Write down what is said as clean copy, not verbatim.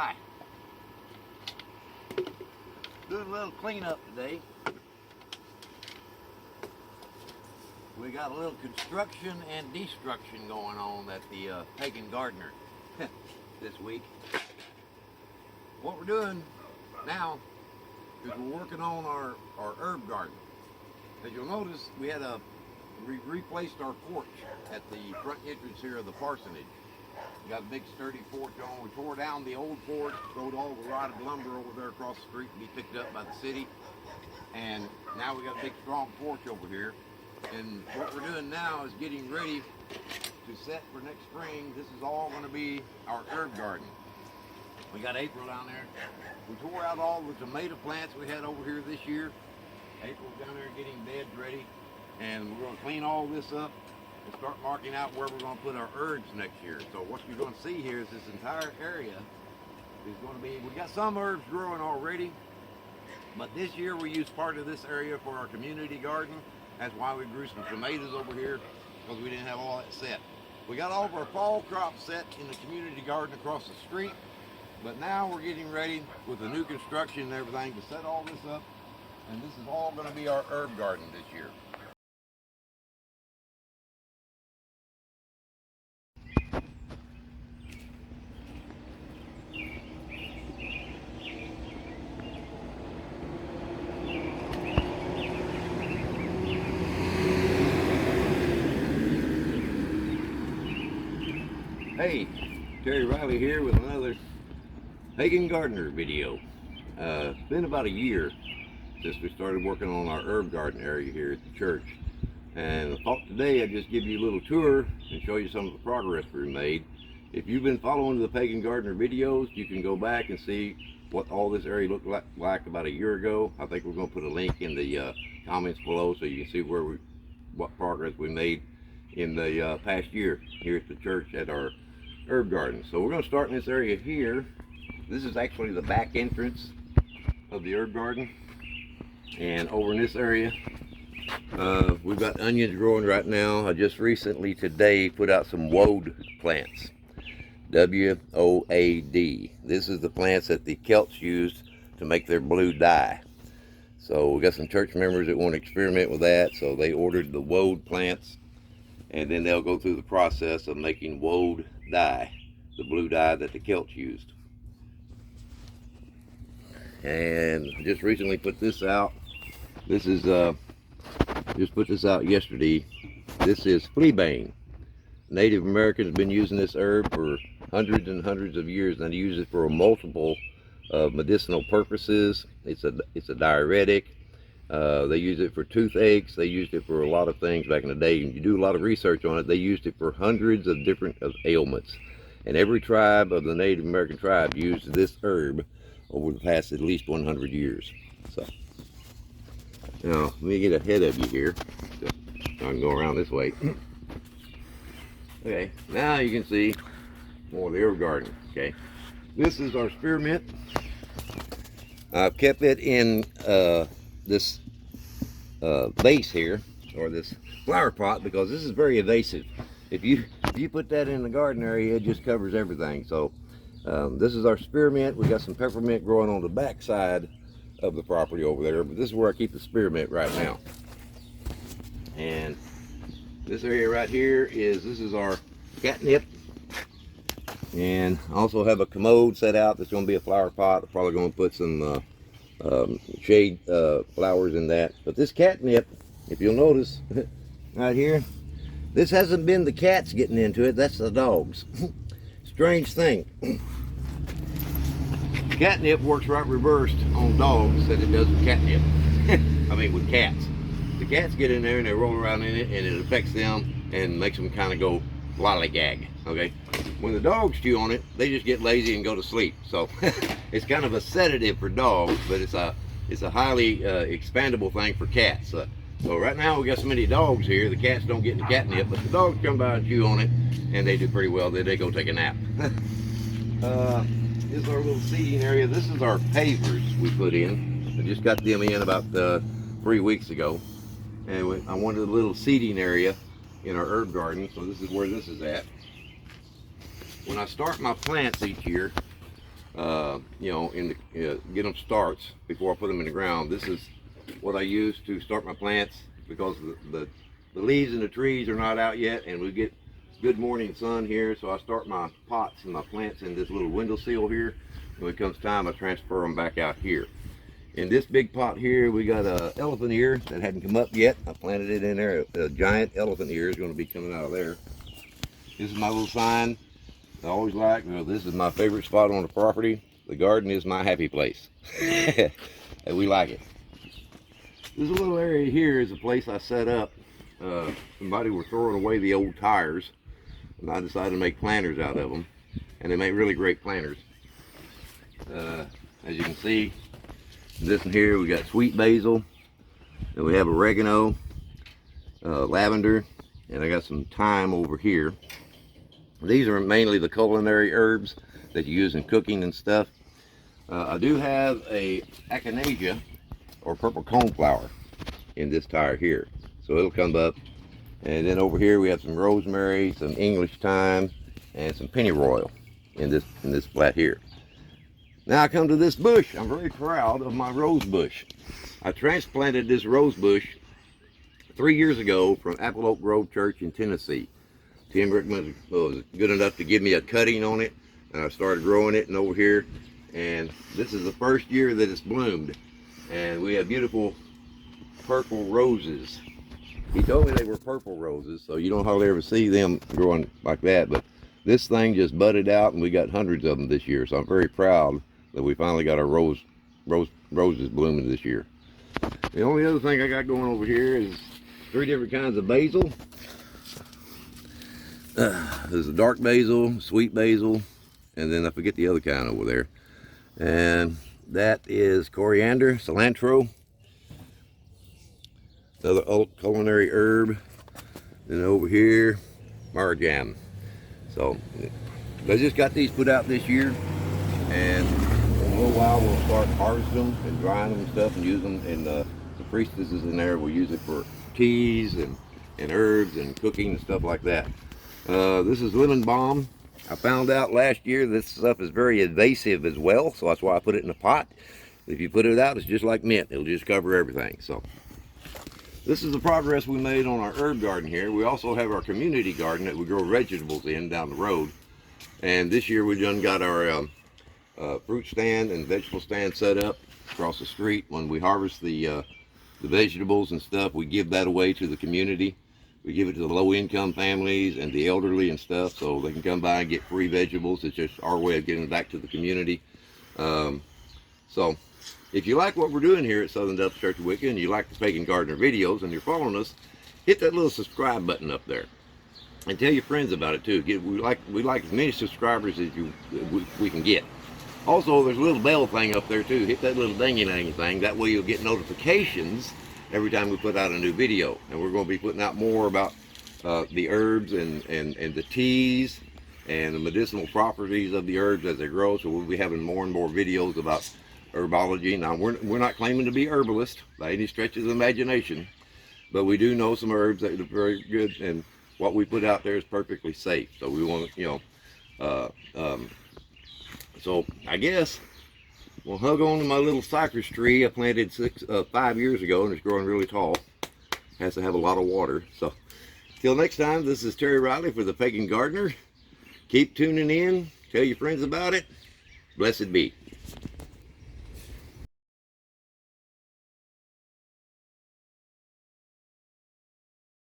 Hi. Doing a little cleanup today. We got a little construction and destruction going on at the Pagan Gardener this week. What we're doing now is we're working on our herb garden. As you'll notice, we replaced our porch at the front entrance here of the parsonage. We got a big sturdy porch on. We tore down the old porch, throwed all the rotted lumber over there across the street to be picked up by the city. And now we got a big strong porch over here. And what we're doing now is getting ready to set for next spring. This is all going to be our herb garden. We got April down there. We tore out all the tomato plants we had over here this year. April's down there getting beds ready. And we're going to clean all this up and start marking out where we're going to put our herbs next year. So what you're going to see here is this entire area is going to be, we got some herbs growing already, but this year we used part of this area for our community garden. That's why we grew some tomatoes over here, because we didn't have all that set. We got all of our fall crops set in the community garden across the street, but now we're getting ready with the new construction and everything to set all this up, and this is all going to be our herb garden this year. Hey, Terry Riley here with another Pagan Gardener video. It's been about a year since we started working on our herb garden area here at the church. And I thought today I'd just give you a little tour and show you some of the progress we made. If you've been following the Pagan Gardener videos, you can go back and see what all this area looked like about a year ago. I think we're going to put a link in the comments below so you can see what progress we made in the past year here at the church at our herb garden. So we're going to start in this area here. This is actually the back entrance of the herb garden, and over in this area we've got onions growing right now. I just recently today put out some woad plants, W-O-A-D. This is the plants that the Celts used to make their blue dye. So we got some church members that want to experiment with that, so they ordered the woad plants, and then they'll go through the process of making woad dye, the blue dye that the Celts used. And just recently put this out. This is just put this out yesterday. This is fleabane. Native Americans have been using this herb for hundreds and hundreds of years, and they use it for multiple medicinal purposes. It's a diuretic. They use it for toothaches. They used it for a lot of things back in the day. And you do a lot of research on it. They used it for hundreds of different ailments. And every tribe of the Native American tribe used this herb over the past at least 100 years. So now let me get ahead of you here. So I can go around this way. Okay, now you can see more of the herb garden. Okay, this is our spearmint. I've kept it in this vase here, or this flower pot, because this is very invasive. If you put that in the garden area, it just covers everything. So this is our spearmint. We got some peppermint growing on the back side of the property over there, but this is where I keep the spearmint right now. And this area right here this is our catnip. And I also have a commode set out that's going to be a flower pot. I'm probably going to put some shade flowers in that. But this catnip, if you'll notice right here, this hasn't been the cats getting into it, that's the dogs. Strange thing. Catnip works right reversed on dogs than it does with catnip. I mean with cats. The cats get in there and they roll around in it, and it affects them and makes them kind of go lollygag. Okay, when the dogs chew on it, they just get lazy and go to sleep. So it's kind of a sedative for dogs, but it's a highly expandable thing for cats. So right now we got so many dogs here, the cats don't get any catnip, but the dogs come by and chew on it, and they do pretty well. Then they go take a nap. This is our little seeding area. This is our pavers we put in. I just got them in about 3 weeks ago, and I wanted a little seeding area in our herb garden, so this is where this is at. When I start my plants each year, you know, get them starts before I put them in the ground. This is what I use to start my plants, because the leaves in the trees are not out yet, and we get good morning sun here. So I start my pots and my plants in this little windowsill here. When it comes time, I transfer them back out here. In this big pot here, we got a elephant ear that hadn't come up yet. I planted it in there. A giant elephant ear is going to be coming out of there. This is my little sign I always like. You know, this is my favorite spot on the property. The garden is my happy place. And we like it. This little area here is a place I set up. Somebody was throwing away the old tires, and I decided to make planters out of them, and they make really great planters. As you can see, this one here, we got sweet basil, and we have oregano, lavender, and I got some thyme over here. These are mainly the culinary herbs that you use in cooking and stuff. I do have a echinacea, or purple coneflower, in this tire here, so it'll come up. And then over here we have some rosemary, some English thyme, and some pennyroyal in this flat here. Now I come to this bush. I'm very proud of my rose bush. I transplanted this rose bush 3 years ago from Apple Oak Grove Church in Tennessee. Tim Rickman was good enough to give me a cutting on it, and I started growing it. And over here, and this is the first year that it's bloomed, and we have beautiful purple roses. He told me they were purple roses, so you don't hardly ever see them growing like that, but this thing just budded out, and we got hundreds of them this year. So I'm very proud that we finally got our roses blooming this year. The only other thing I got going over here is 3 different kinds of basil. There's a dark basil, sweet basil, and then I forget the other kind over there. And that is coriander, cilantro, another culinary herb. Then over here, marjoram. So I just got these put out this year, and in a little while we'll start harvesting them and drying them and stuff, and use them. And the priestesses in there will use it for teas and herbs and cooking and stuff like that. This is lemon balm. I found out last year this stuff is very invasive as well, so that's why I put it in a pot. If you put it out, it's just like mint. It'll just cover everything. So this is the progress we made on our herb garden here. We also have our community garden that we grow vegetables in down the road. And this year we done got our fruit stand and vegetable stand set up across the street. When we harvest the vegetables and stuff, we give that away to the community. We give it to the low-income families and the elderly and stuff, so they can come by and get free vegetables. It's just our way of giving back to the community. So if you like what we're doing here at Southern Delta Church of Wicca, and you like the Pagan Gardener videos, and you're following us, hit that little subscribe button up there, and tell your friends about it too. We like as many subscribers as we can get. Also, there's a little bell thing up there too. Hit that little dingy-lang thing. That way you'll get notifications every time we put out a new video. And we're going to be putting out more about the herbs and the teas and the medicinal properties of the herbs as they grow. So we'll be having more and more videos about herbology. Now we're not claiming to be herbalists by any stretch of the imagination, but we do know some herbs that are very good, and what we put out there is perfectly safe. So we want to, you know, so I guess we'll hug on to my little cypress tree I planted 5 years ago, and it's growing really tall. Has to have a lot of water. So till next time, this is Terry Riley for the Pagan Gardener. Keep tuning in. Tell your friends about it. Blessed be.